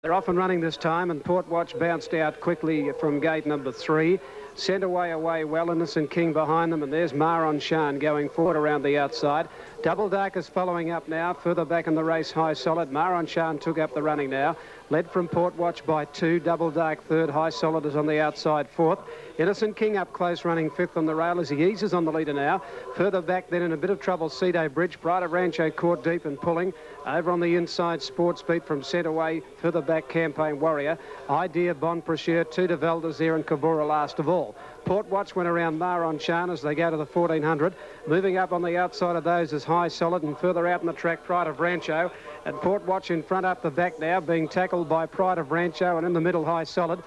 They're off and running this time, and Port Watch bounced out quickly from gate number 3. Sent away well, Innocent King behind them, and there's Maron Shan going forward around the outside. Double Dark is following up now. Further back in the race, High Solid. Maron Shan took up the running now. Led from Port Watch by 2. Double Dark third. High Solid is on the outside fourth. Innocent King up close, running fifth on the rail as he eases on the leader now. Further back then in a bit of trouble, Cedo Bridge. Pride of Rancho caught deep and pulling. Over on the inside, Sports Beat from centre away. Further back, Campaign Warrior. Idea, Bon Prasher, 2 to Valdezir and Cabora last of all. Port Watch went around Maron Shan as they go to the 1400. Moving up on the outside of those is High Solid, and further out in the track, Pride of Rancho. And Port Watch in front up the back now, being tackled by Pride of Rancho, and in the middle, High Solid.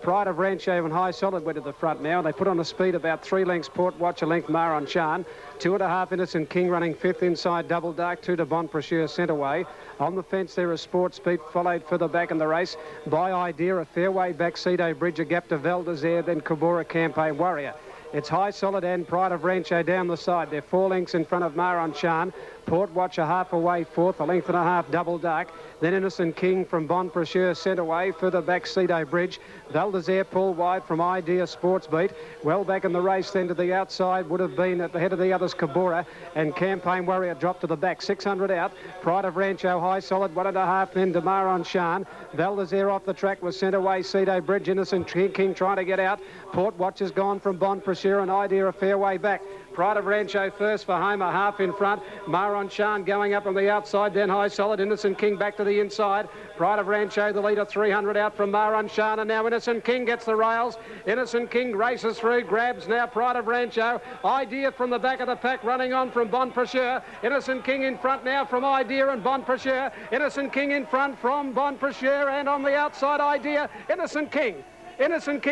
Pride of Rancho and High Solid went to the front now. They put on a speed about 3 lengths. Port Watch, a length Maron Shan. 2.5 Innocent King running fifth inside. Double Dark, 2 to Bon Prasher centre way. On the fence there is Sports Beat, followed further back in the race by Idea. A fair way back, Cedo Bridge, a gap to Valdezir, then Cabora, Campaign Warrior. It's High Solid and Pride of Rancho down the side. They're 4 lengths in front of Maron Shan. Port Watch a half away fourth, a length and a half Double Dark. Then Innocent King from Bon Prasher centre way. Further back, Cedo Bridge. Valdezir pulled wide from Idea, Sports Beat. Well back in the race then to the outside would have been at the head of the others, Cabora, and Campaign Warrior dropped to the back. 600 out. Pride of Rancho, High Solid, 1.5 then to Maron Shan. Valdezir off the track was sent away. Cedo Bridge, Innocent King trying to get out. Port Watch has gone from Bon Prasher, and Idea a fair way back. Pride of Rancho first for home, a half in front. Maron Shan going up on the outside, then High Solid. Innocent King back to the inside. Pride of Rancho, the leader, 300 out from Maron Shan, and now Innocent King gets the rails. Innocent King races through, grabs now Pride of Rancho. Idea from the back of the pack, running on from Bon Prasher. Innocent King in front now from Idea and Bon Prasher. Innocent King in front from Bon Prasher, and on the outside, Idea. Innocent King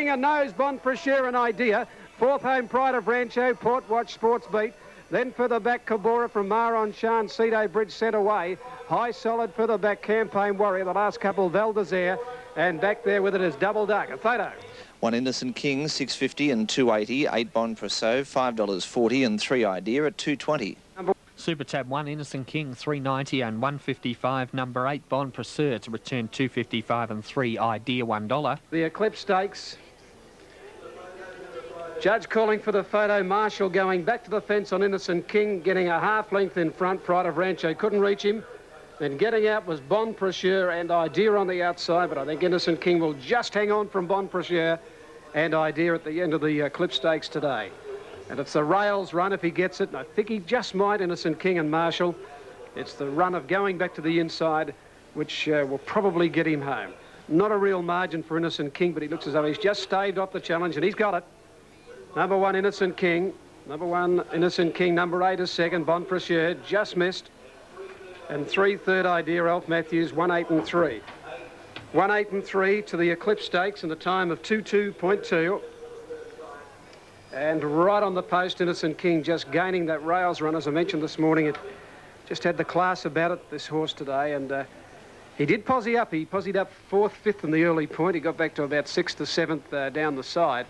a nose, Bon Prasher and Idea. Fourth home, Pride of Rancho, Port Watch, Sports Beat. Then further back, Cabora from Maron Shan, Cedo Bridge sent away. High Solid further back, Campaign Warrior. The last couple, Valdezir. And back there with it is Double Dark. A photo. 1 Innocent King, $6.50 and $2.80. 8 Bon Prasher, $5.40 and 3 Idea at $2.20. Super Tab 1 Innocent King, $3.90 and $1.55. Number 8 Bon Prasher to return $2.55 and 3 Idea, $1. The Eclipse Stakes. Judge calling for the photo. Marshall going back to the fence on Innocent King, getting a half length in front. Pride of Rancho couldn't reach him. Then getting out was Bon Prasher and Idea on the outside, but I think Innocent King will just hang on from Bon Prasher and Idea at the end of the Eclipse Stakes today. And it's the rails run if he gets it, and I think he just might, Innocent King and Marshall. It's the run of going back to the inside, which will probably get him home. Not a real margin for Innocent King, but he looks as though he's just staved off the challenge, and he's got it. Number 1, Innocent King. Number 8 is second. Bon Prasher just missed. And 3 third Idea, Alf Matthews, 1, 8 and 3. 1, 8 and 3 to the Eclipse Stakes in the time of 2:2.2. And right on the post, Innocent King just gaining that rails run. As I mentioned this morning, it just had the class about it, this horse today. And he did posse up. He possied up 4th, 5th in the early point. He got back to about 6th to 7th down the side.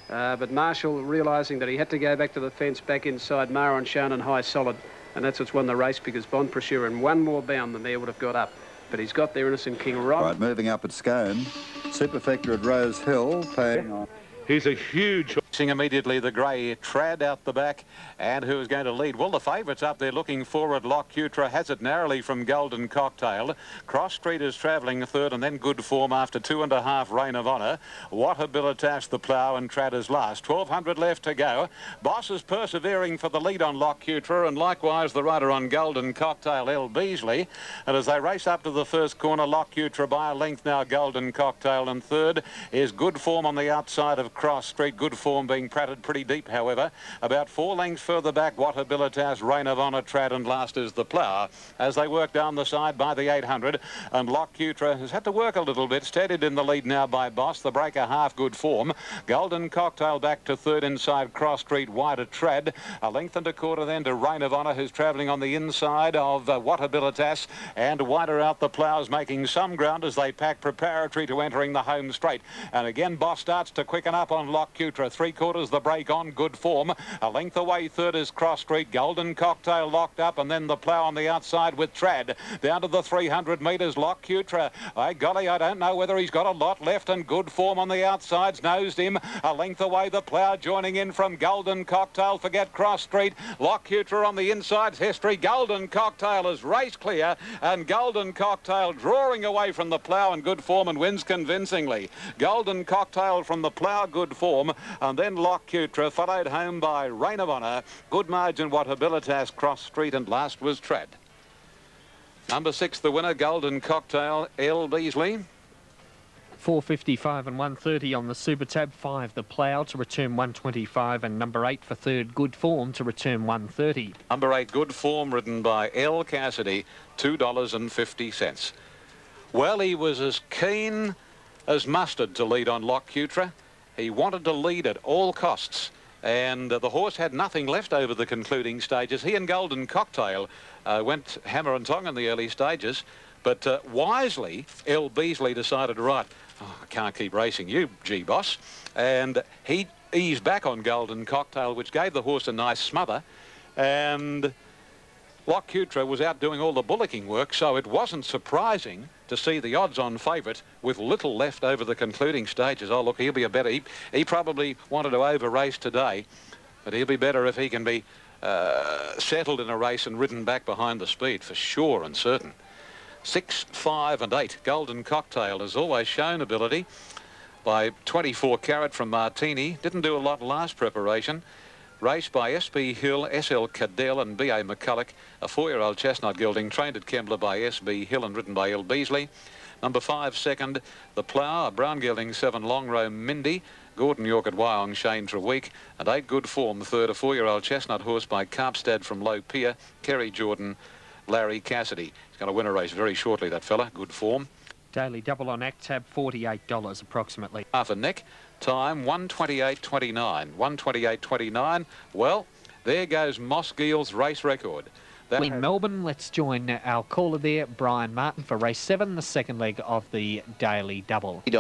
But Marshall, realising that he had to go back to the fence, back inside Maron Shan and High Solid, and that's what's won the race, because Bon Prasher in one more bound the mare would have got up. But he's got there, Innocent King, right. Moving up at Scone. Superfecta at Rose Hill, paying on. He's a huge... Immediately the grey Trad out the back, and who is going to lead? Well, the favourites up there looking forward. Lock Cutra has it narrowly from Golden Cocktail. Cross Street is travelling third, and then Good Form after 2.5 Reign of Honour. What Habilitas the plough, and Trad is last. 1200 left to go. Boss is persevering for the lead on Lock Cutra, and likewise the rider on Golden Cocktail, El Beasley. And as they race up to the first corner, Lock Cutra by a length now, Golden Cocktail, and third is Good Form on the outside of Cross Street. Good Form being pratted pretty deep, however. About 4 lengths further back, What Habilitas, Reign of Honour, Trad, and last is the plough. As they work down the side by the 800, and Lock Cutra has had to work a little bit, steadied in the lead now by Boss. The breaker half Good Form. Golden Cocktail back to third inside Cross Street, wider Trad. A length and a quarter then to Reign of Honour, who's travelling on the inside of What Habilitas, and wider out the ploughs, making some ground as they pack preparatory to entering the home straight. And again, Boss starts to quicken up on Lock Cutra. 3 3/4 the break on. Good form. A length away third is Cross Street. Golden Cocktail locked up, and then the plough on the outside with Trad. Down to the 300 metres, Lock Cutra. By golly, I don't know whether he's got a lot left, and Good Form on the outsides nosed him. A length away the plough joining in from Golden Cocktail. Forget Cross Street. Lock Cutra on the inside's history. Golden Cocktail is race clear, and Golden Cocktail drawing away from the plough and Good Form and wins convincingly. Golden Cocktail from the plough, Good Form, and then Lock Cutra followed home by Reign of Honour. Good margin, what Habilitas, Cross Street, and last was Trad. Number 6, the winner, Golden Cocktail, L. Beasley. 4.55 and 1.30 on the Super Tab. 5, the Plough, to return 1.25, and number 8 for third, Good Form, to return 1.30. Number 8, Good Form, ridden by L. Cassidy, $2.50. Well, he was as keen as mustard to lead on Lock Cutra. He wanted to lead at all costs, and the horse had nothing left over the concluding stages. He and Golden Cocktail went hammer and tong in the early stages, but wisely, L. Beasley decided, right, I can't keep racing you, G-Boss, and he eased back on Golden Cocktail, which gave the horse a nice smother, and Lock Cutra was out doing all the bullocking work, so it wasn't surprising to see the odds-on favourite with little left over the concluding stages. Oh, look, he'll be a better... He probably wanted to over-race today, but he'll be better if he can be settled in a race and ridden back behind the speed, for sure and certain. 6, 5 and 8. Golden Cocktail has always shown ability. By 24 carat from Martini. Didn't do a lot last preparation. Raced by S.B. Hill, S.L. Cadell and B.A. McCulloch. A 4-year-old chestnut gelding trained at Kembla by S.B. Hill and ridden by L. Beasley. Number 5, second, the Plough, a brown gelding 7, Long Row Mindy. Gordon York at Wyong, Shane Treweek. And 8, Good Form, third, a 4-year-old chestnut horse by Carpstad from Low Pier. Kerry Jordan, Larry Cassidy. He's going to win a race very shortly, that fella. Good Form. Daily double on Actab, $48 approximately. Half a neck. Time 1:28.29. 1:28.29. Well, there goes Moss Gill's race record. In Melbourne, let's join our caller there, Brian Martin, for race 7, the second leg of the daily double. $10,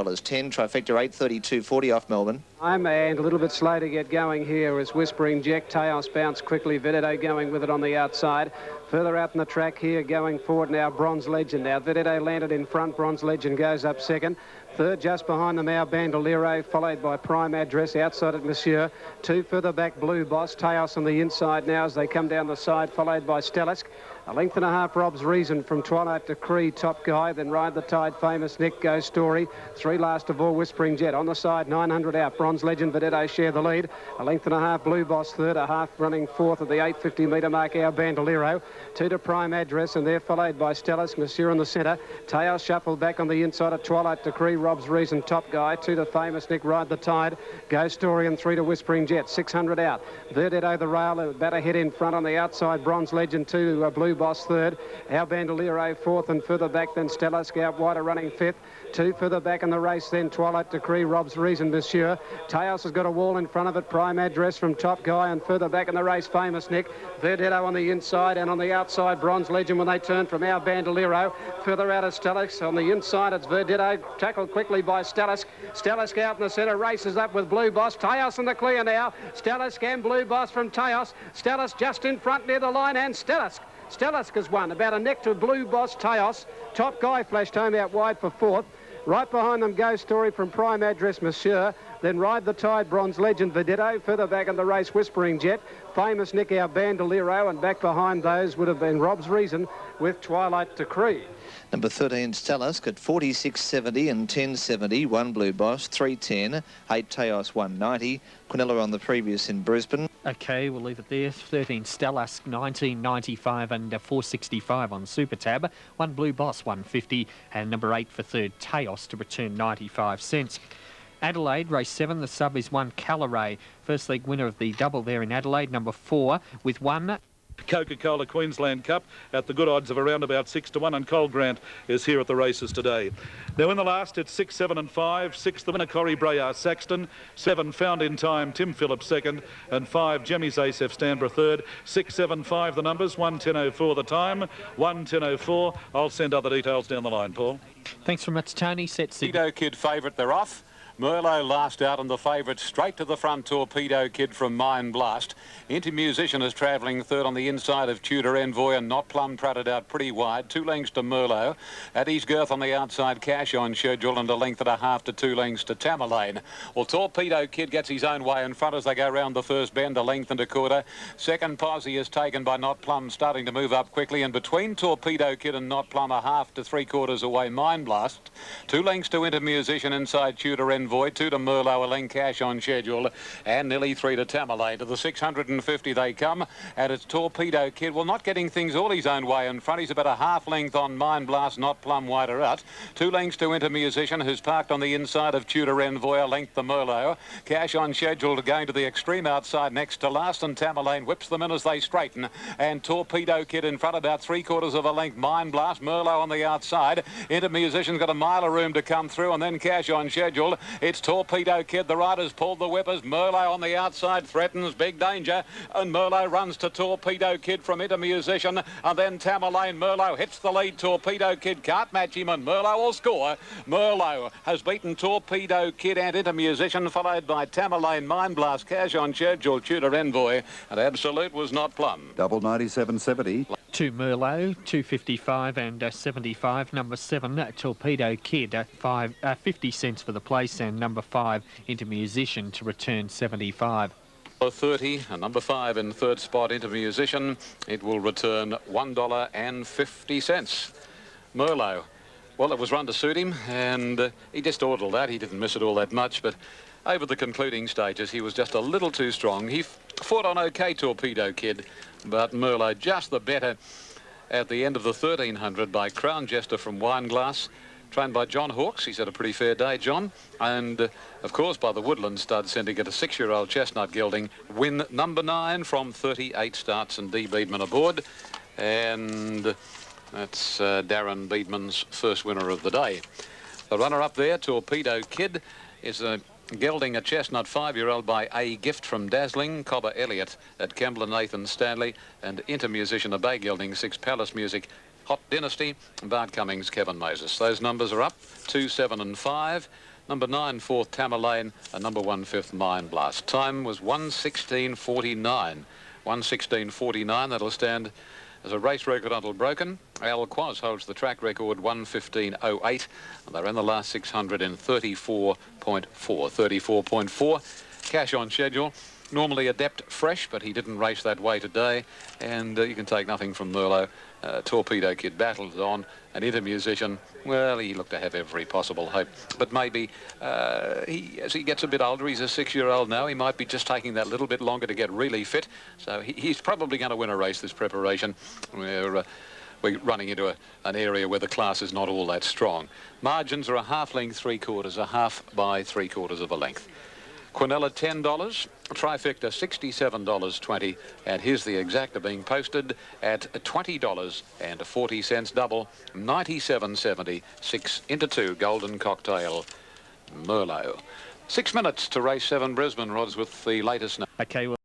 trifecta 8.32.40 off Melbourne. And a little bit slow to get going here as Whispering Jack. Taos bounced quickly. Vedetto going with it on the outside. Further out in the track here, going forward now, Bronze Legend. Now, Vedetto landed in front. Bronze Legend goes up second. Third, just behind them, our Bandolero, followed by Prime Address outside at Monsieur. 2 further back, Blue Boss. Taos on the inside now as they come down the side, followed by Stellisk. A length and a half, Rob's Reason from Twilight Decree, Top Guy, then Ride the Tide, Famous Nick, Ghost Story. 3 last of all, Whispering Jet. On the side, 900 out, Bronze Legend, Vedetto share the lead. A length and a half, Blue Boss third, a half running fourth at the 850 metre mark, our Bandolero. 2 to Prime Address, and they're followed by Stellisk, Monsieur in the centre. Taos shuffled back on the inside at Twilight Decree, Rob's Reason, Top Guy. 2 to Famous Nick, Ride the Tide, Ghost Story, and 3 to Whispering Jet. 600 out. Vedetto the rail, about a head in front on the outside, Bronze Legend, 2 to Blue Boss third. Our Bandolero fourth, and further back then Stellisk out wider running fifth. 2 further back in the race then Twilight Decree, Rob's Reason, Monsieur. Taos has got a wall in front of it, Prime Address from Top Guy, and further back in the race Famous Nick. Vedetto on the inside, and on the outside Bronze Legend when they turn from our Bandolero. Further out is Stellisk. On the inside it's Vedetto, tackled quickly by Stellisk. Stellisk out in the centre, races up with Blue Boss. Taos in the clear now. Stellisk and Blue Boss from Taos. Stellisk just in front near the line, and Stellisk has won. About a neck to Blue Boss, Taos. Top Guy flashed home out wide for fourth. Right behind them, Ghost Story from Prime Address, Monsieur. Then Ride the Tide, Bronze Legend, Vedetto. Further back in the race, Whispering Jet. Famous Nick, our Bandolero. And back behind those would have been Rob's Reason with Twilight Decree. Number 13, Stellisk at 46.70 and 10.70. 1 Blue Boss, 3.10. 8 Taos, 1.90. Quinella on the previous in Brisbane. OK, we'll leave it there. 13 Stellisk, 19.95 and 4.65 on Super Tab. 1 Blue Boss, 1.50, and number 8 for third, Taos, to return 95 cents. Adelaide, race 7, the sub is 1 Calaray. First leg winner of the double there in Adelaide, number 4, with 1... Coca-Cola Queensland Cup at the good odds of around about 6 to 1, and Cole Grant is here at the races today. Now in the last it's 6, 7 and 5. 6 the winner Corrie Brayer Saxton. 7 Found in Time Tim Phillips second, and 5 Jemmy's Ace F Stanborough third. 6, 7, 5 the numbers. 1:10.04 the time. 1:10.04. I'll send other details down the line, Paul. Thanks very much, Tony. Set Tito Kid favourite, they're off. Merlot last out, and the favourite straight to the front, Torpedo Kid from Mine Blast. Into Musician is travelling third on the inside of Tudor Envoy, and Not Plum trotted out pretty wide. 2 lengths to Merlot. At his girth on the outside, Cash on schedule, and a length and a half to 2 lengths to Tamerlane. Well, Torpedo Kid gets his own way in front as they go round the first bend, a length and a quarter. Second posse is taken by Not Plum, starting to move up quickly, and between Torpedo Kid and Not Plum, a half to 3/4 away, Mine Blast. 2 lengths to Into Musician inside Tudor Envoy. 2 to Merlot, a length Cash on schedule, and nearly 3 to Tamerlane. To the 650 they come, and it's Torpedo Kid. Well, not getting things all his own way in front. He's about a half length on Mine Blast, Not Plum wider out. 2 lengths to Into Musician, who's parked on the inside of Tudor Envoy, a length to Merlot. Cash on schedule going to the extreme outside next to last, and Tamerlane whips them in as they straighten, and Torpedo Kid in front about 3/4 of a length. Mine Blast, Merlot on the outside. Into Musician's got a mile of room to come through, and then Cash on schedule. It's Torpedo Kid. The riders pulled the whippers. Merlot on the outside threatens big danger, and Merlot runs to Torpedo Kid from Into Musician, and then Tamerlane. Merlot hits the lead. Torpedo Kid can't match him, and Merlot will score. Merlot has beaten Torpedo Kid and Into Musician, followed by Tamerlane, Mine Blast, Cash on schedule, Tudor Envoy, and Absolute was Not Plum. Double 97.70. 2 Merlot, 255 and 75. Number 7, Torpedo Kid, 50 cents for the place, and number 5, Into Musician, to return 75. 30, and number 5 in third spot, Into Musician. It will return $1.50. Merlot, well, it was run to suit him, and he just dawdled that. He didn't miss it all that much, but over the concluding stages, he was just a little too strong. He fought on OK, Torpedo Kid, but Merlot just the better at the end of the 1300 by Crown Jester from Wineglass, trained by John Hawkes. He's had a pretty fair day, John. And, of course, by the Woodland stud, sending it a 6-year-old Chestnut Gelding. Win number 9 from 38 starts, and D. Beedman aboard. And that's Darren Beedman's first winner of the day. The runner-up there, Torpedo Kid, is a gelding, a chestnut 5-year-old by A. Gift from Dazzling, Cobber Elliott at Kembla, Nathan Stanley, and Into Musician, a bay gelding, 6 Palace Music, Hot Dynasty, Bart Cummings, Kevin Moses. Those numbers are up, 2, 7 and 5. Number 9, 4th Tamerlane, and number 1, 5th Mine Blast. Time was 1:16.49. 1:16.49, that'll stand as a race record until broken. Al Quaz holds the track record, 1:15.08, and they're in the last 600 in 34.4. 34.4. Cash on schedule. Normally adept fresh, but he didn't race that way today, and you can take nothing from Merlot. Torpedo Kid battled on, and Into Musician, well, he looked to have every possible hope, but maybe as he gets a bit older, he's a 6-year-old now, he might be just taking that little bit longer to get really fit, so he's probably going to win a race this preparation. We're running into an area where the class is not all that strong. Margins are a half length, 3/4, a half by 3/4 of a length. Quinella $10, Trifecta $67.20, and here's the exacta being posted at $20.40 double, 97.70, 6 into 2 Golden Cocktail Merlot. 6 minutes to race 7 Brisbane, Rods, with the latest. Okay, well.